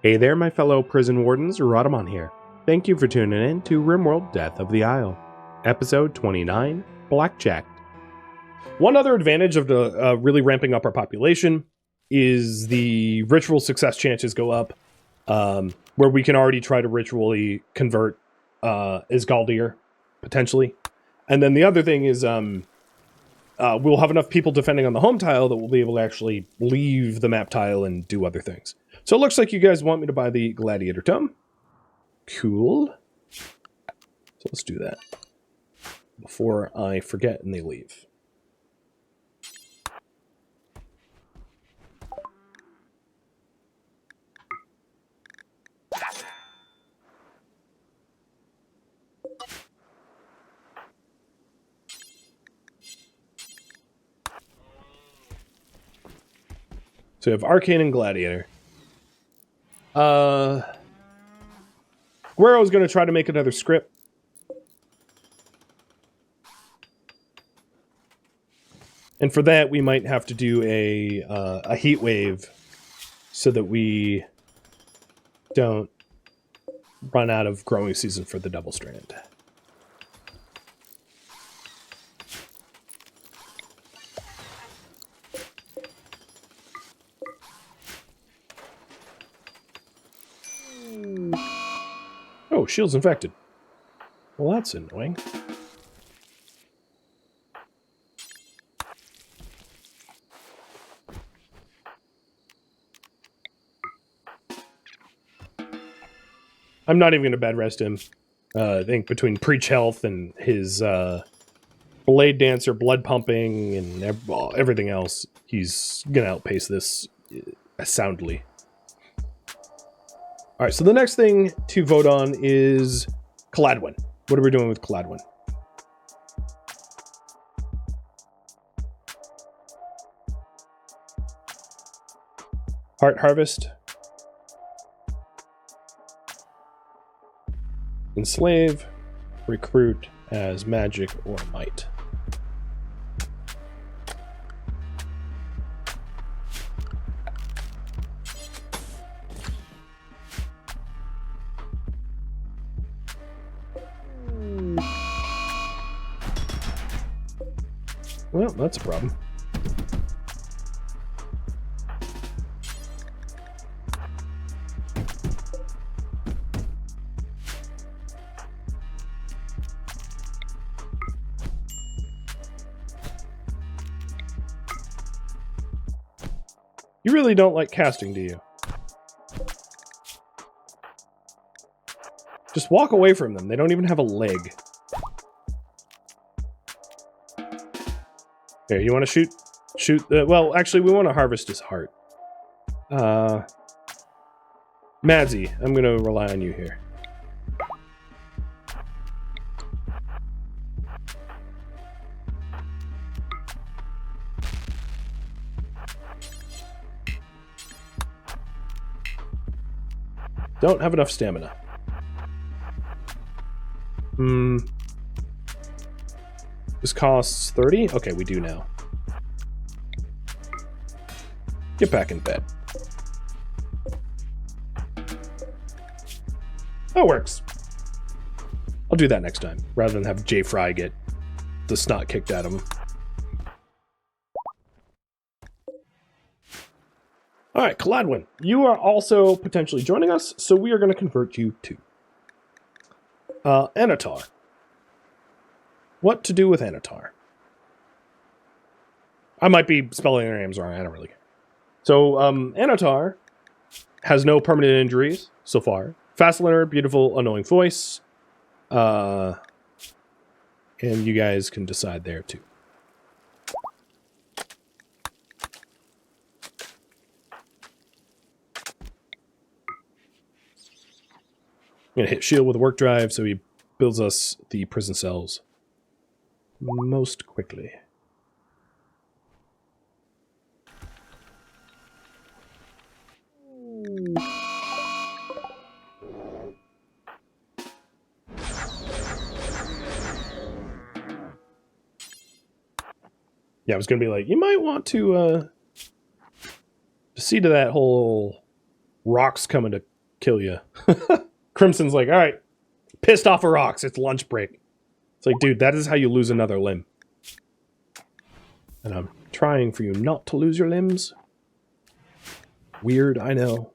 Hey there, my fellow prison wardens, Rhadamant here. Thank you for tuning in to RimWorld Death of the Isle, Episode 29, Blackjacked. One other advantage of the really ramping up our population is the ritual success chances go up, where we can already try to ritually convert Isgaldir, potentially. And then the other thing is we'll have enough people defending on the home tile that we'll be able to actually leave the map tile and do other things. So it looks like you guys want me to buy the Gladiator Tome. Cool. So let's do that before I forget and they leave. So we have Arcane and Gladiator. Guero's going to try to make another script. And for that, we might have to do a heat wave so that we don't run out of growing season for the double strand. Oh, shield's infected. Well, that's annoying. I'm not even going to bed rest him. I think between Preach Health and his Blade Dancer, blood pumping, and everything else, he's going to outpace this soundly. All right, so the next thing to vote on is Caladwin. What are we doing with Caladwin? Heart Harvest. Enslave. Recruit as magic or might. Well, that's a problem. You really don't like casting, do you? Just walk away from them. They don't even have a leg. Here, you want to shoot? Shoot the... Well, actually, we want to harvest his heart. Madzi, I'm going to rely on you here. Don't have enough stamina. This costs 30? Okay, we do now. Get back in bed. That works. I'll do that next time, rather than have Jay Fry get the snot kicked out of him. Alright, Caladwin, you are also potentially joining us, so we are going to convert you to Anatar. What to do with Anatar? I might be spelling their names wrong, I don't really care. So, Anatar has no permanent injuries so far. Fast learner, beautiful, annoying voice. And you guys can decide there too. I'm going to hit shield with a work drive so he builds us the prison cells most quickly. Yeah, I was going to be like, you might want to see to that whole rocks coming to kill you. Crimson's like, all right, pissed off of rocks. It's lunch break. It's like, dude, that is how you lose another limb. And I'm trying for you not to lose your limbs. Weird, I know.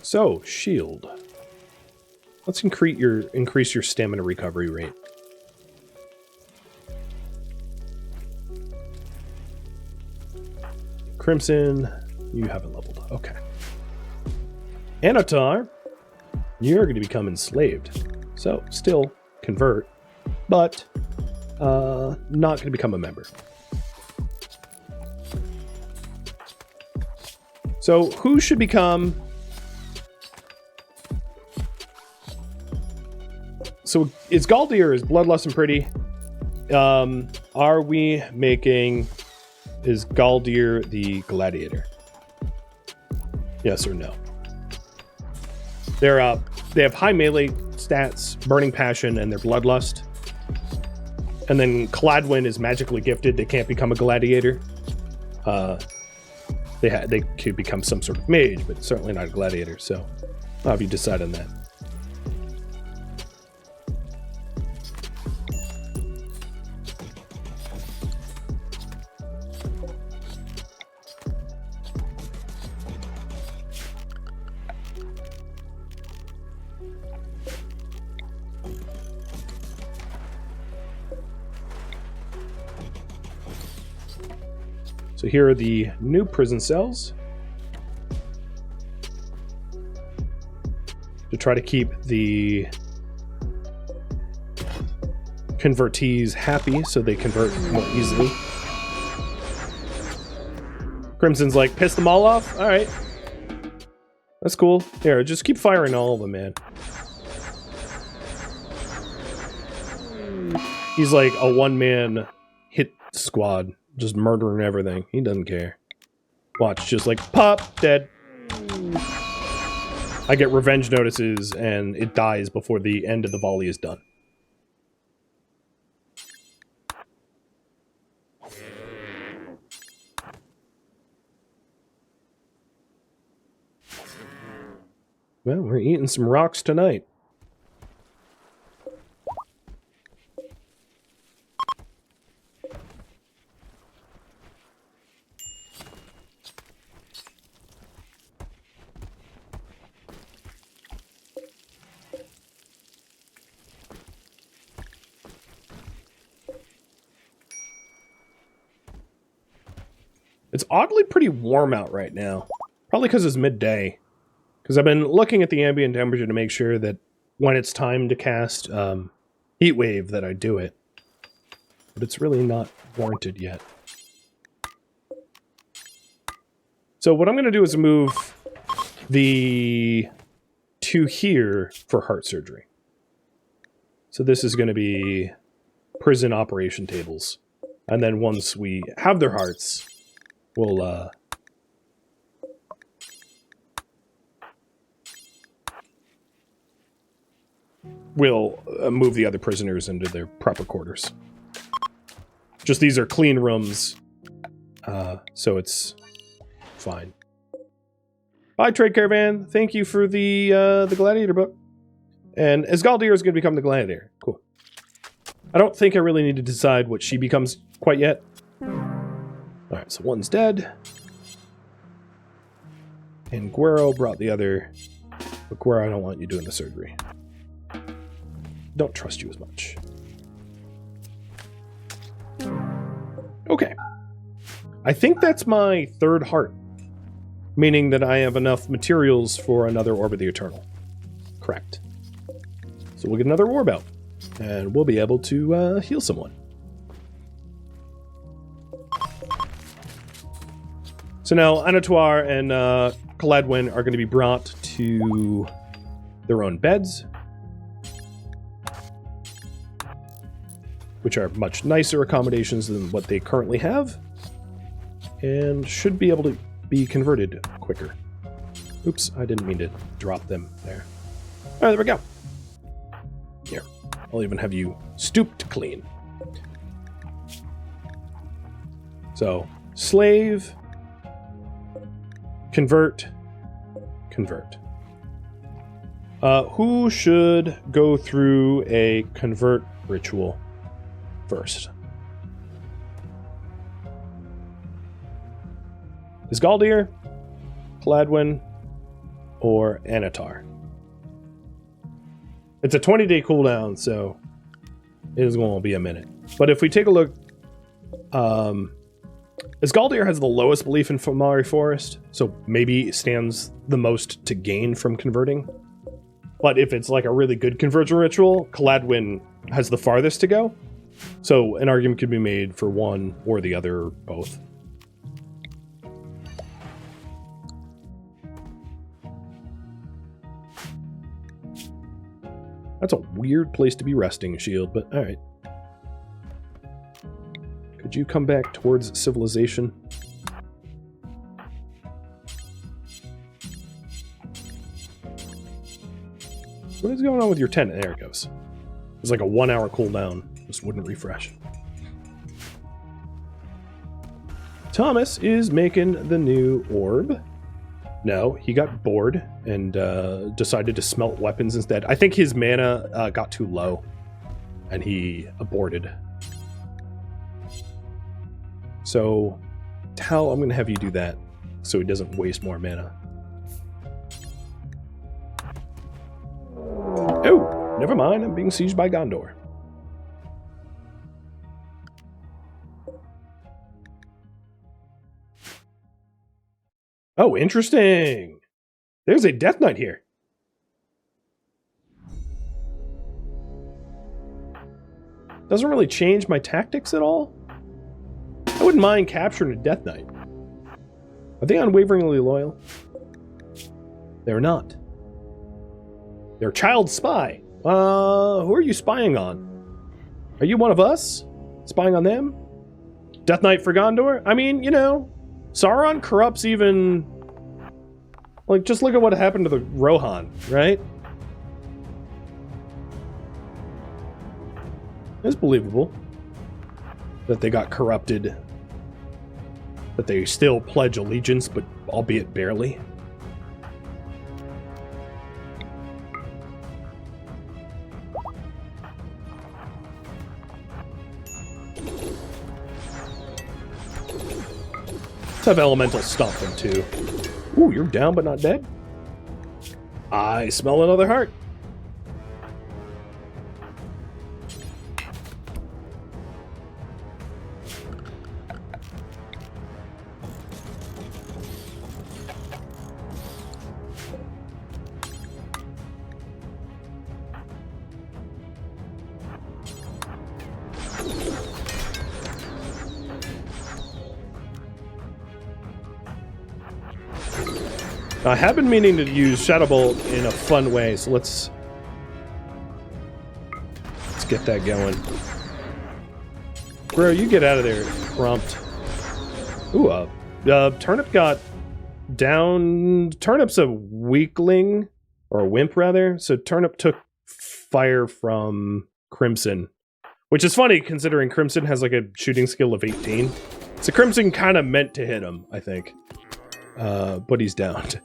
So, shield. Let's increase your stamina recovery rate. Crimson, you haven't leveled. Okay. Anatar, you're going to become enslaved. So, still convert, but not going to become a member. So, who should become... So, is Galdir, is Bloodlust and Pretty? Are we making... Is Galdir the gladiator? Yes or no? They have high melee stats, Burning Passion, and their Bloodlust. And then Cladwyn is magically gifted. They can't become a gladiator. They could become some sort of mage, but certainly not a gladiator. So, how have you decided on that? So here are the new prison cells to try to keep the convertees happy so they convert more easily. Crimson's like, piss them all off? All right. That's cool. Here, just keep firing all of them, man. He's like a one-man hit squad. Just murdering everything. He doesn't care. Watch, just like, pop, dead. I get revenge notices, and it dies before the end of the volley is done. Well, we're eating some rocks tonight. It's oddly pretty warm out right now. Probably because it's midday. Because I've been looking at the ambient temperature to make sure that when it's time to cast Heat Wave that I do it. But it's really not warranted yet. So what I'm going to do is move the two here for heart surgery. So this is going to be prison operation tables. And then once we have their hearts... We'll move the other prisoners into their proper quarters. Just these are clean rooms, so it's fine. Bye, Trade Caravan. Thank you for the Gladiator book. And Asgaldir is going to become the Gladiator. Cool. I don't think I really need to decide what she becomes quite yet. Alright, so one's dead. And Guero brought the other. But Guero, I don't want you doing the surgery. Don't trust you as much. Okay. I think that's my third heart. Meaning that I have enough materials for another Orb of the Eternal. Correct. So we'll get another War Belt. And we'll be able to heal someone. So now, Anatoir and Cladwyn are going to be brought to their own beds. which are much nicer accommodations than what they currently have, and should be able to be converted quicker. Oops, I didn't mean to drop them there. All right, there we go. Here, I'll even have you stoop to clean. So, slave, convert, convert. Who should go through a convert ritual first? Is Galdir, Cladwin, or Anatar? It's a 20-day cooldown, so it is going to be a minute. But if we take a look, Galdir has the lowest belief in Famari Forest, so maybe stands the most to gain from converting. But if it's like a really good conversion ritual, Cladwin has the farthest to go. So an argument could be made for one or the other, or both. That's a weird place to be resting, Shield, but alright. Could you come back towards civilization? What is going on with your tent? There it goes. It's like a 1 hour cooldown. Just wouldn't refresh. Thomas is making the new orb. No, he got bored and decided to smelt weapons instead. I think his mana got too low and he aborted. So, Tal, I'm going to have you do that so he doesn't waste more mana. Oh, never mind. I'm being sieged by Gondor. Oh, interesting. There's a Death Knight here. Doesn't really change my tactics at all. I wouldn't mind capturing a Death Knight. Are they unwaveringly loyal? They're not. They're a child spy. Who are you spying on? Are you one of us? Spying on them? Death Knight for Gondor? I mean, you know, Sauron corrupts even... Like, just look at what happened to the Rohan, right? It's believable that they got corrupted. That they still pledge allegiance, but albeit barely. Let's have elemental stomp them too. Ooh, you're down but not dead. I smell another heart. I have been meaning to use Shadow Bolt in a fun way, so let's get that going. Bro, you get out of there, prompt. Ooh, Turnip got down. Turnip's a weakling, or a wimp rather, so Turnip took fire from Crimson, which is funny considering Crimson has like a shooting skill of 18. So Crimson kind of meant to hit him, I think. But he's downed.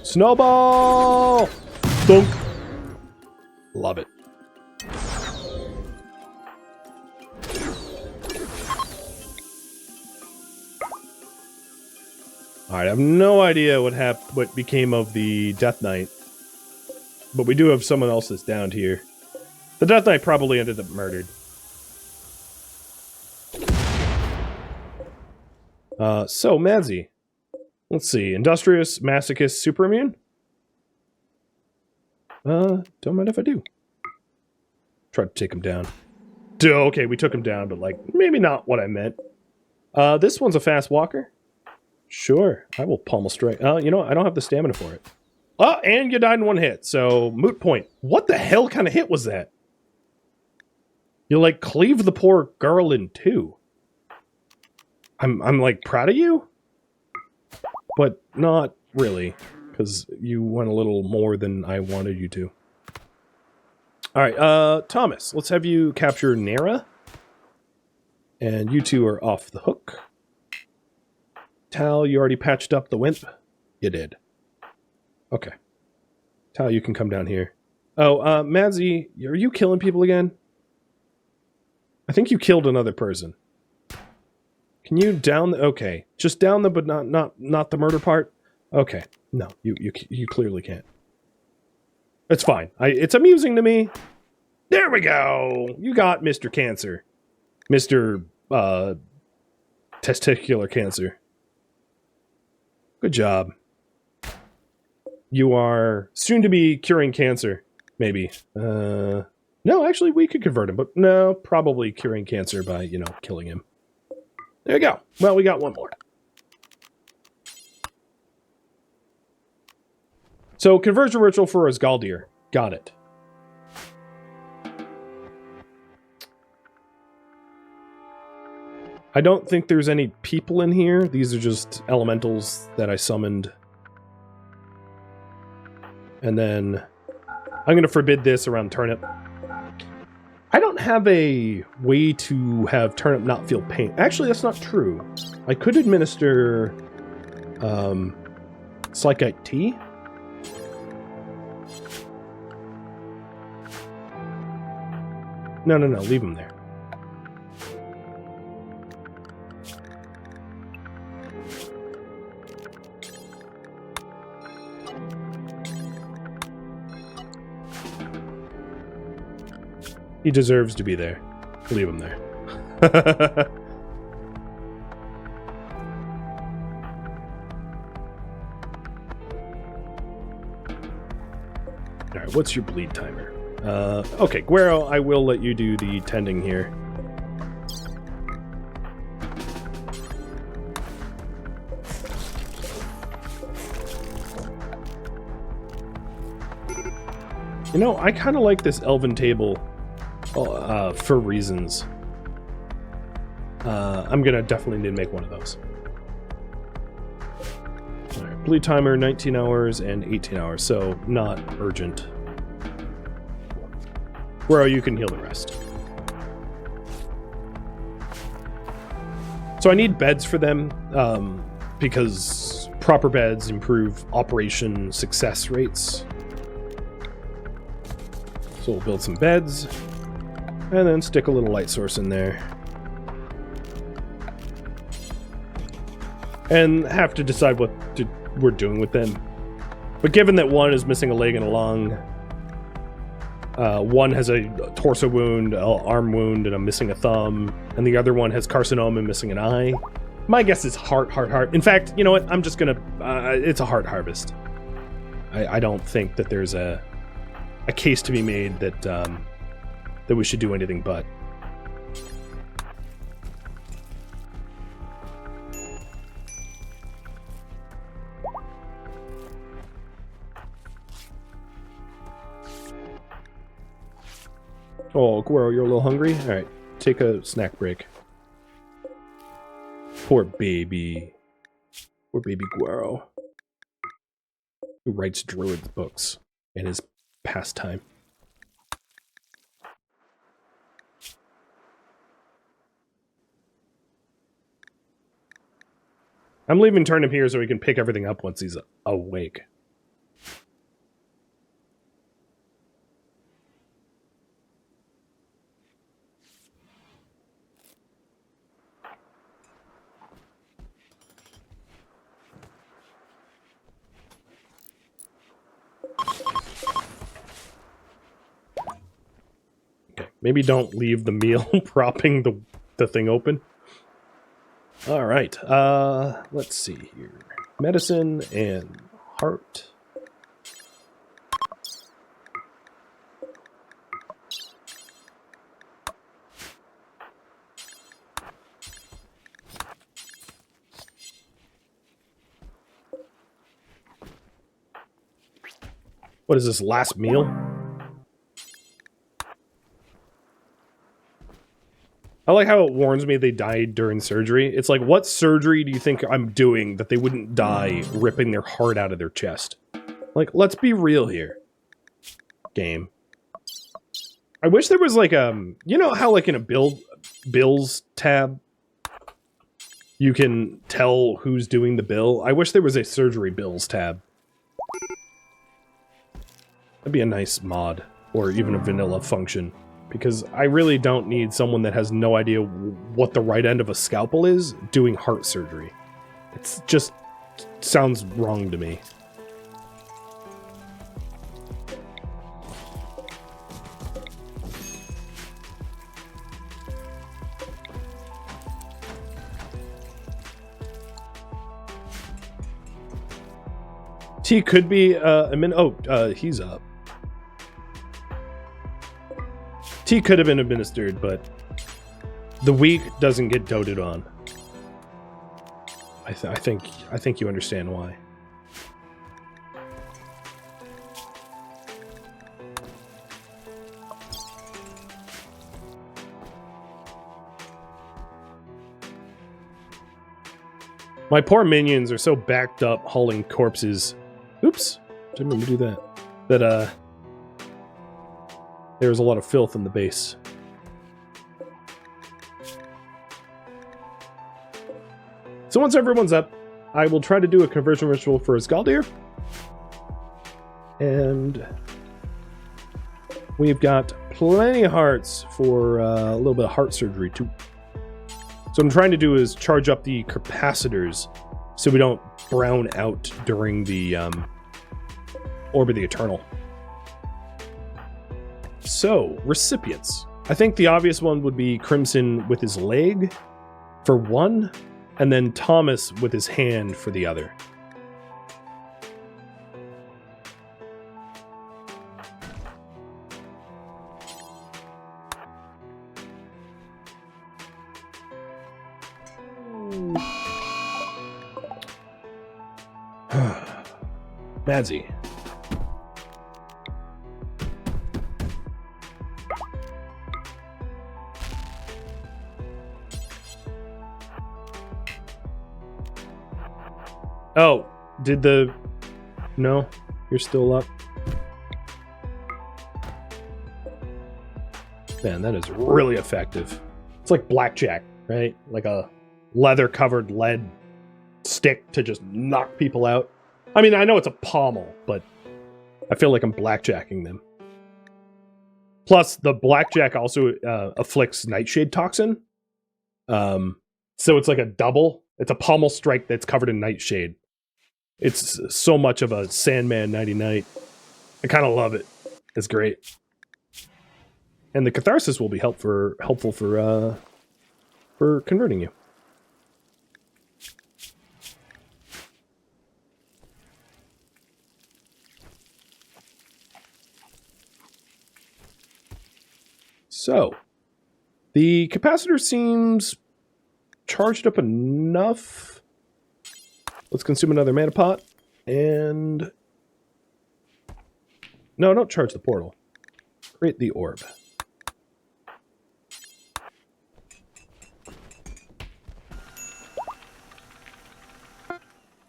Snowball! Dunk! Love it. Alright, I have no idea what became of the Death Knight. But we do have someone else that's downed here. The Death Knight probably ended up murdered. So, Madzi. Let's see. Industrious, Masochist, Super Immune? Don't mind if I do. Try to take him down. Okay, we took him down, but, like, maybe not what I meant. This one's a fast walker. Sure, I will pommel strike. You know what? I don't have the stamina for it. Oh, and you died in one hit, so moot point. What the hell kind of hit was that? You, like, cleave the poor girl in two. I'm like, proud of you? But not really, because you went a little more than I wanted you to. Alright, Thomas, let's have you capture Nera. And you two are off the hook. Tal, you already patched up the wimp? You did. Okay. Tal, you can come down here. Oh, Madzi, are you killing people again? I think you killed another person. Can you down the... Okay. Just down the, but not the murder part? Okay. No, you clearly can't. It's fine. It's amusing to me. There we go! You got Mr. Cancer. Mr. Testicular Cancer. Good job. You are soon to be curing cancer. Maybe. No, actually, we could convert him, but no, probably curing cancer by, you know, killing him. There you go. Well, we got one more. So, conversion ritual for Asgaldir. Got it. I don't think there's any people in here. These are just elementals that I summoned. And then I'm going to forbid this around Turnip. I don't have a way to have Turnip not feel pain. Actually, that's not true. I could administer Slikite Tea. No, leave him there. He deserves to be there. Leave him there. Alright, what's your bleed timer? Okay, Guero, I will let you do the tending here. You know, I kind of like this elven table for reasons. I'm gonna definitely need to make one of those. Alright, bleed timer 19 hours and 18 hours, so not urgent. Where you can heal the rest. So I need beds for them, because proper beds improve operation success rates. So we'll build some beds, and then stick a little light source in there. And have to decide what we're doing with them. But given that one is missing a leg and a lung, one has a torso wound, an arm wound, and I'm missing a thumb, and the other one has carcinoma and missing an eye, my guess is heart. In fact, you know what? I'm just gonna... it's a heart harvest. I don't think that there's a case to be made that that we should do anything but. Oh, Guero, you're a little hungry? Alright, take a snack break. Poor baby. Poor baby Guero. Who writes druid books in his pastime. I'm leaving Turnip here so he can pick everything up once he's awake. Maybe don't leave the meal propping the thing open. All right. Let's see here. Medicine and heart. What is this, last meal? I like how it warns me they died during surgery. It's like, what surgery do you think I'm doing that they wouldn't die ripping their heart out of their chest? Like, let's be real here. Game. I wish there was like, you know how like in a bills tab, you can tell who's doing the bill? I wish there was a surgery bills tab. That'd be a nice mod, or even a vanilla function. Because I really don't need someone that has no idea what the right end of a scalpel is doing heart surgery. It's just sounds wrong to me. T could be he's up. Tea could have been administered, but the weak doesn't get doted on. I think you understand why. My poor minions are so backed up hauling corpses. Oops, didn't mean to do that. That there's a lot of filth in the base. So once everyone's up, I will try to do a conversion ritual for Isgaldir. And we've got plenty of hearts for a little bit of heart surgery too. So what I'm trying to do is charge up the capacitors so we don't brown out during the Orb of the Eternal. So, recipients. I think the obvious one would be Crimson with his leg for one, and then Thomas with his hand for the other. Madsy. Oh, did the... No, you're still up. Man, that is really effective. It's like Blackjack, right? Like a leather-covered lead stick to just knock people out. I mean, I know it's a pommel, but I feel like I'm blackjacking them. Plus, the blackjack also afflicts Nightshade Toxin. So it's like a double. It's a pommel strike that's covered in Nightshade. It's so much of a Sandman Nighty Night. I kind of love it. It's great. And the Catharsis will be helpful for converting you. So, the capacitor seems charged up enough. Let's consume another mana pot, and... No, don't charge the portal. Create the orb.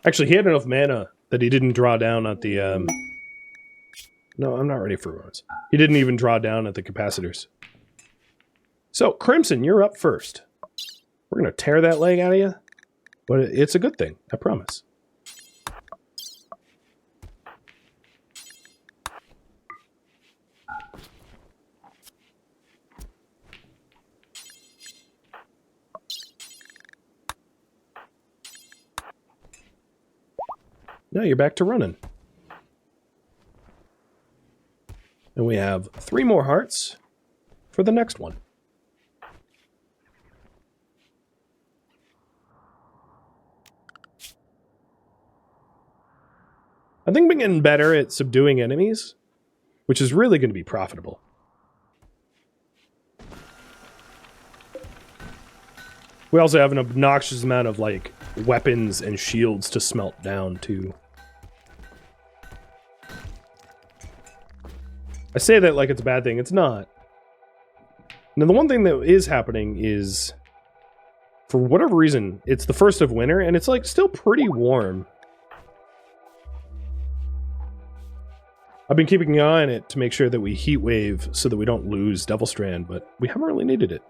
Actually, he had enough mana that he didn't draw down at the... No, I'm not ready for runes. He didn't even draw down at the capacitors. So, Crimson, you're up first. We're going to tear that leg out of you, but it's a good thing, I promise. Now you're back to running. And we have 3 more hearts for the next one. I think we're getting better at subduing enemies, which is really going to be profitable. We also have an obnoxious amount of, like, weapons and shields to smelt down, too. I say that like it's a bad thing. It's not. Now, the one thing that is happening is, for whatever reason, it's the first of winter, and it's, like, still pretty warm. I've been keeping an eye on it to make sure that we heat wave so that we don't lose Devil Strand, but we haven't really needed it.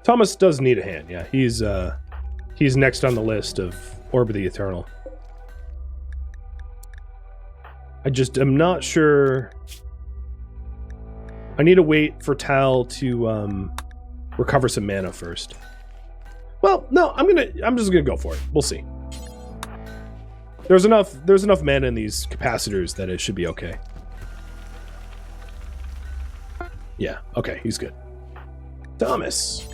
Thomas does need a hand, yeah. He's next on the list of Orb of the Eternal. I just am not sure. I need to wait for Tal to recover some mana first. Well, no, I'm just gonna go for it. We'll see. There's enough mana in these capacitors that it should be okay. Yeah, okay, he's good. Thomas.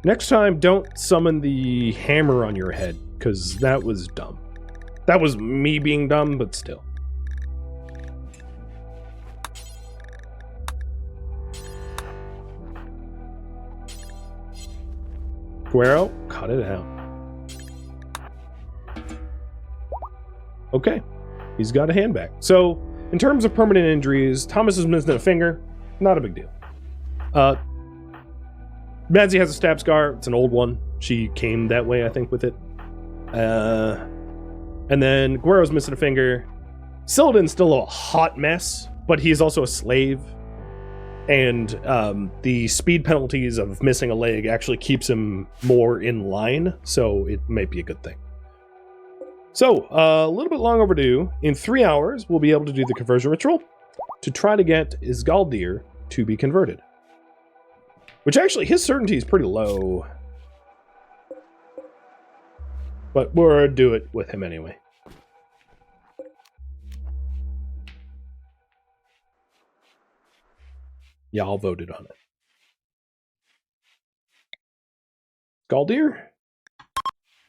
Next time, don't summon the hammer on your head, because that was dumb. That was me being dumb, but still. Guero, cut it out. Okay, he's got a hand back. So, in terms of permanent injuries, Thomas is missing a finger. Not a big deal. Madzi has a stab scar. It's an old one. She came that way, I think, with it. And then Guero's missing a finger. Silden's still a hot mess, but he's also a slave. And the speed penalties of missing a leg actually keeps him more in line, so it might be a good thing. So, a little bit long overdue. In 3 hours, we'll be able to do the conversion ritual to try to get Isgaldir to be converted. Which actually, his certainty is pretty low. But we'll do it with him anyway. Y'all voted on it. Galdir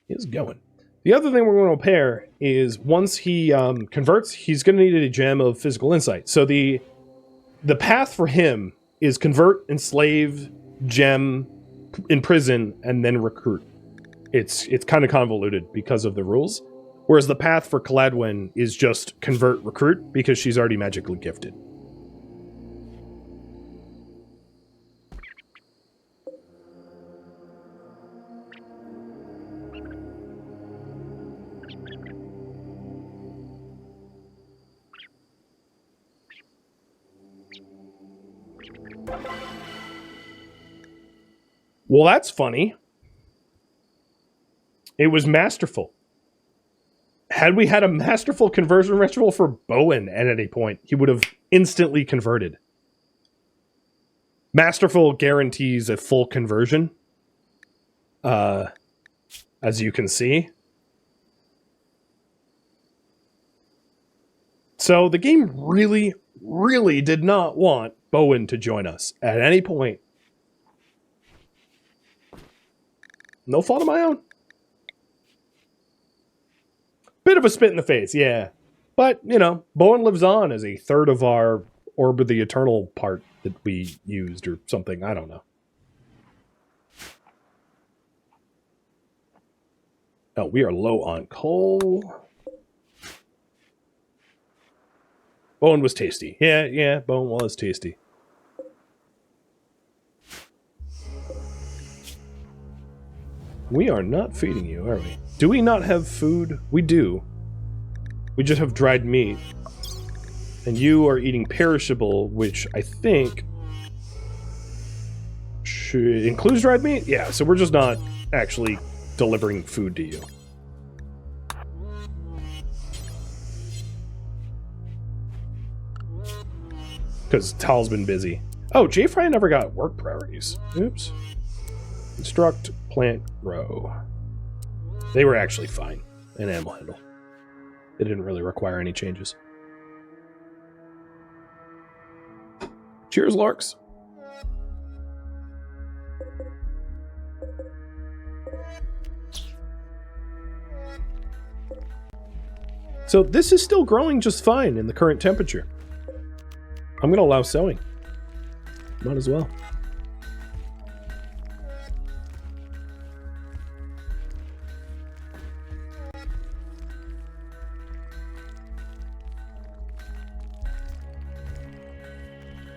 is going. The other thing we're going to repair is once he converts, he's going to need a gem of physical insight. So the path for him is convert, enslave, gem, imprison, and then recruit. It's kind of convoluted because of the rules. Whereas the path for Caladwyn is just convert, recruit, because she's already magically gifted. Well, that's funny. It was masterful. Had we had a masterful conversion ritual for Bowen at any point, he would have instantly converted. Masterful guarantees a full conversion. As you can see. So the game really, really did not want Bowen to join us at any point. No fault of my own. Bit of a spit in the face, yeah. But, you know, Bowen lives on as a third of our Orb of the Eternal part that we used or something. I don't know. Oh, we are low on coal. Bowen was tasty. Yeah, Bowen was tasty. We are not feeding you, are we? Do we not have food? We do. We just have dried meat. And you are eating perishable, which I think includes dried meat? Yeah, so we're just not actually delivering food to you. Because Tal's been busy. Oh, J-Fry never got work priorities. Oops. Instruct, plant, grow. They were actually fine in Animal Handle. They didn't really require any changes. Cheers, Larks. So this is still growing just fine in the current temperature. I'm going to allow sewing. Might as well.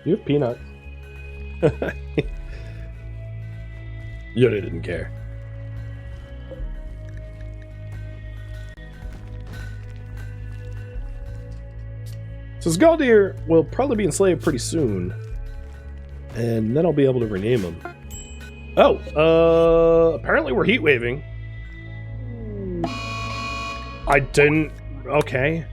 You have peanuts. Yoda didn't care. So Sgaldir will probably be enslaved pretty soon. And then I'll be able to rename him. Oh, apparently we're heat waving. I didn't... Okay.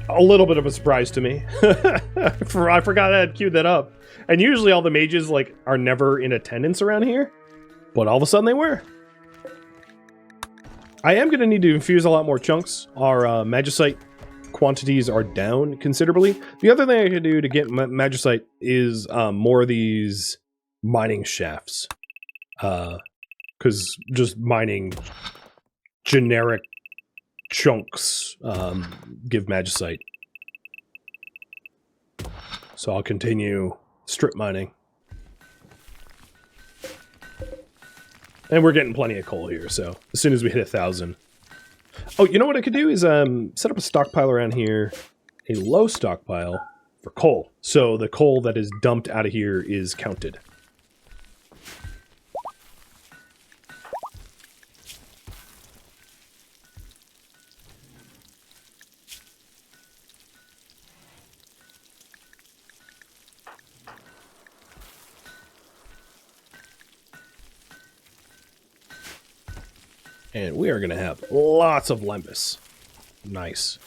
A little bit of a surprise to me. I forgot I had queued that up. And usually all the mages like are never in attendance around here. But all of a sudden they were. I am going to need to infuse a lot more chunks. Our magicite quantities are down considerably. The other thing I can do to get magicite is more of these mining shafts. Because just mining generic chunks give magicite. So I'll continue strip mining. And we're getting plenty of coal here, so as soon as we hit 1,000. Oh, you know what I could do is set up a stockpile around here, a low stockpile for coal. So the coal that is dumped out of here is counted. And we are going to have lots of lembas. Nice.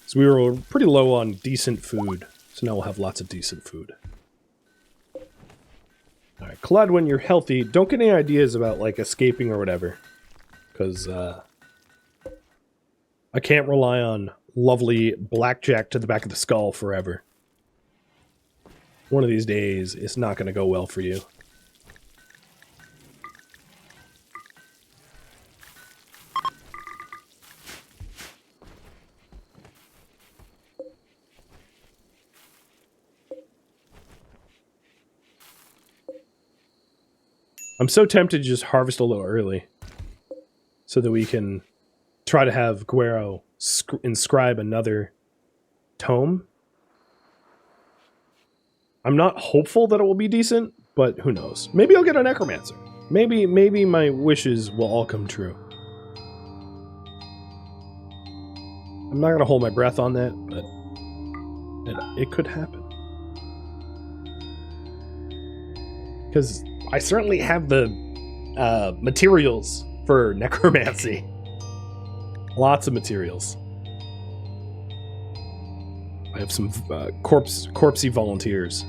So we were pretty low on decent food. So now we'll have lots of decent food. Alright, Claude, when you're healthy, don't get any ideas about, like, escaping or whatever. Because, I can't rely on lovely Blackjacked to the back of the skull forever. One of these days, it's not going to go well for you. I'm so tempted to just harvest a little early so that we can try to have Guero inscribe another tome. I'm not hopeful that it will be decent, but who knows. Maybe I'll get a necromancer. Maybe my wishes will all come true. I'm not going to hold my breath on that, but it could happen. Because I certainly have the materials for necromancy. Lots of materials. I have some corpsey volunteers.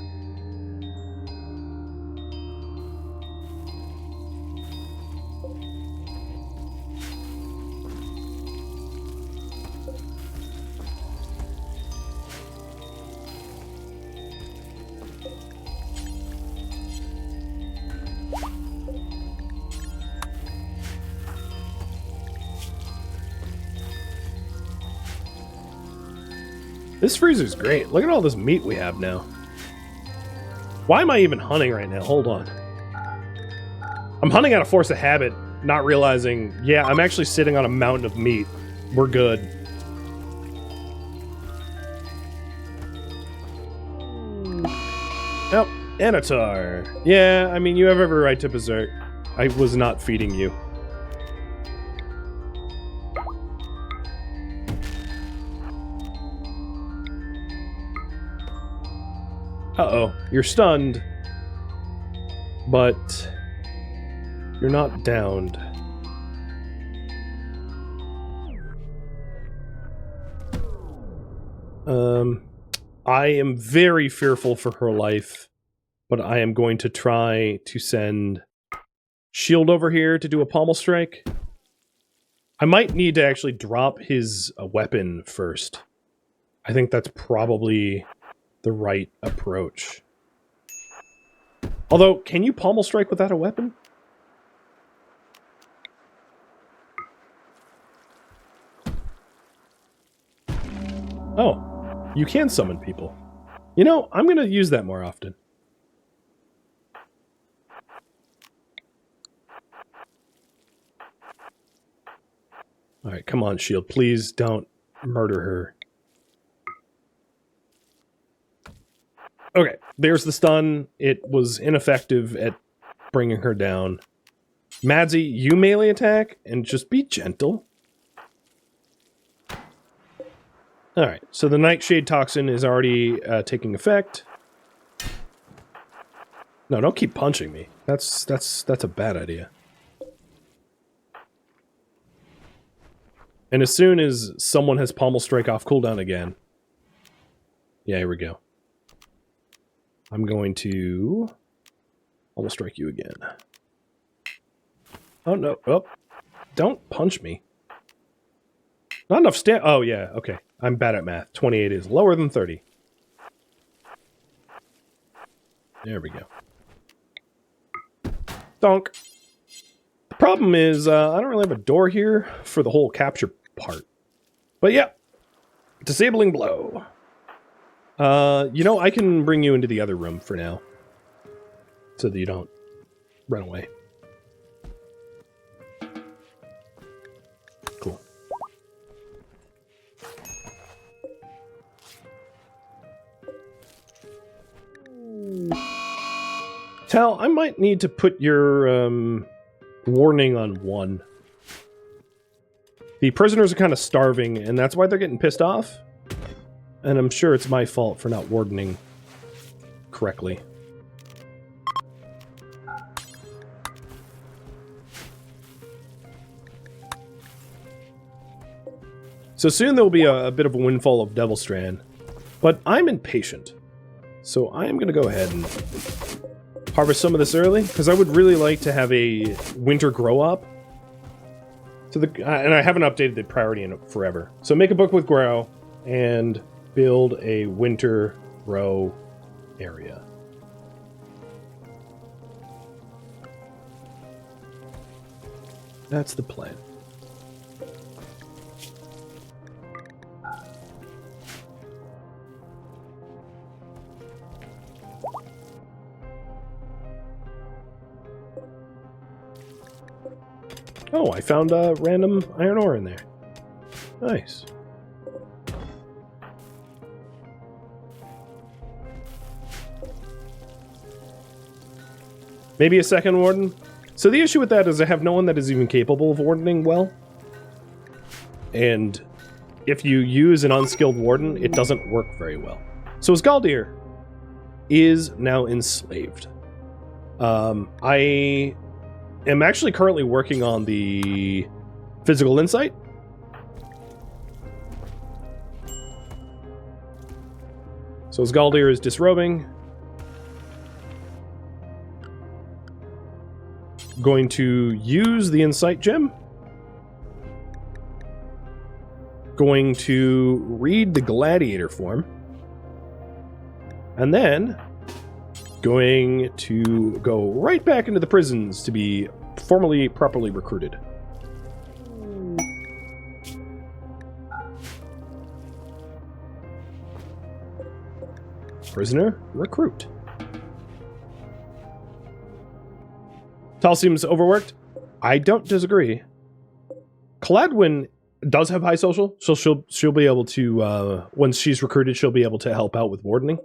This freezer's great. Look at all this meat we have now. Why am I even hunting right now? Hold on. I'm hunting out of force of habit, not realizing, yeah, I'm actually sitting on a mountain of meat. We're good. Oh, Anatar. Yeah, I mean, you have every right to berserk. I was not feeding you. Uh-oh, you're stunned, but you're not downed. I am very fearful for her life, but I am going to try to send Shield over here to do a pommel strike. I might need to actually drop his weapon first. I think that's probably the right approach. Although, can you pommel strike without a weapon? Oh, you can summon people. You know, I'm going to use that more often. All right, come on, Shield. Please don't murder her. Okay, there's the stun. It was ineffective at bringing her down. Madsy, you melee attack and just be gentle. Alright, so the Nightshade Toxin is already taking effect. No, don't keep punching me. That's a bad idea. And as soon as someone has Pommel Strike off cooldown again... Yeah, here we go. I'm going to... Pommel Strike you again. Oh, no. Oh, don't punch me. Not enough oh, yeah, okay. I'm bad at math. 28 is lower than 30. There we go. Donk. The problem is, I don't really have a door here for the whole capture part. But yeah. Disabling blow. You know, I can bring you into the other room for now. So that you don't run away. Cool. Tal, I might need to put your warning on 1. The prisoners are kind of starving, and that's why they're getting pissed off. And I'm sure it's my fault for not wardening correctly. So soon there will be a bit of a windfall of Devil Strand, but I'm impatient. So I am going to go ahead and harvest some of this early, because I would really like to have a winter grow up. So and I haven't updated the priority in it forever. So make a book with grow and build a winter grow area. That's the plan. Oh, I found a random iron ore in there. Nice. Maybe a second warden? So the issue with that is I have no one that is even capable of wardening well. And if you use an unskilled warden, it doesn't work very well. So Asgaldir is now enslaved. I am actually currently working on the physical insight. So Asgaldir is disrobing. Going to use the insight gem. Going to read the gladiator form. And then going to go right back into the prisons to be properly recruited. Prisoner, recruit. Tal seems overworked. I don't disagree. Caladwin does have high social, so she'll be able to, once she's recruited, she'll be able to help out with wardening.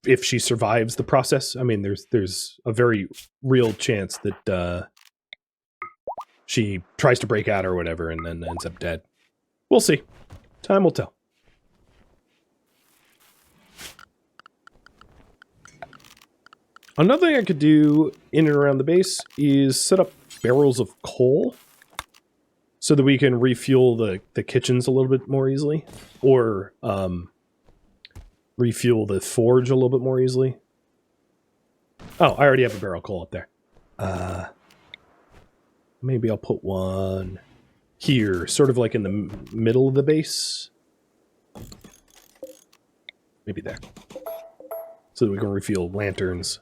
If she survives the process. I mean, there's a very real chance that she tries to break out or whatever and then ends up dead. We'll see. Time will tell. Another thing I could do in and around the base is set up barrels of coal so that we can refuel the kitchens a little bit more easily. Or refuel the forge a little bit more easily. Oh, I already have a barrel of coal up there. Maybe I'll put one here, sort of like in the middle of the base. Maybe there. So that we can refuel lanterns.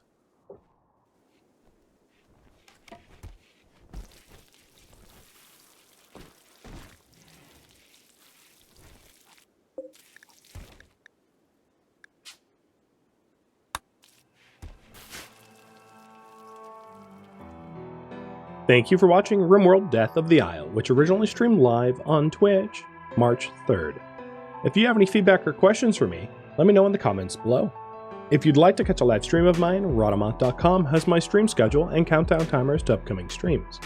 Thank you for watching RimWorld Death of the Isle, which originally streamed live on Twitch, March 3rd. If you have any feedback or questions for me, let me know in the comments below. If you'd like to catch a live stream of mine, Rhadamant.com has my stream schedule and countdown timers to upcoming streams.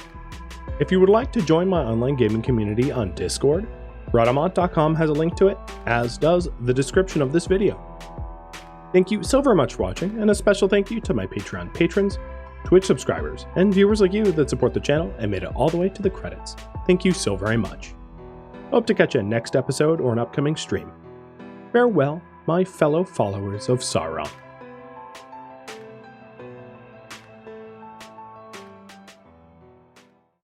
If you would like to join my online gaming community on Discord, Rhadamant.com has a link to it, as does the description of this video. Thank you so very much for watching, and a special thank you to my Patreon patrons, Twitch subscribers, and viewers like you that support the channel and made it all the way to the credits. Thank you so very much. Hope to catch you next episode or an upcoming stream. Farewell, my fellow followers of Sauron.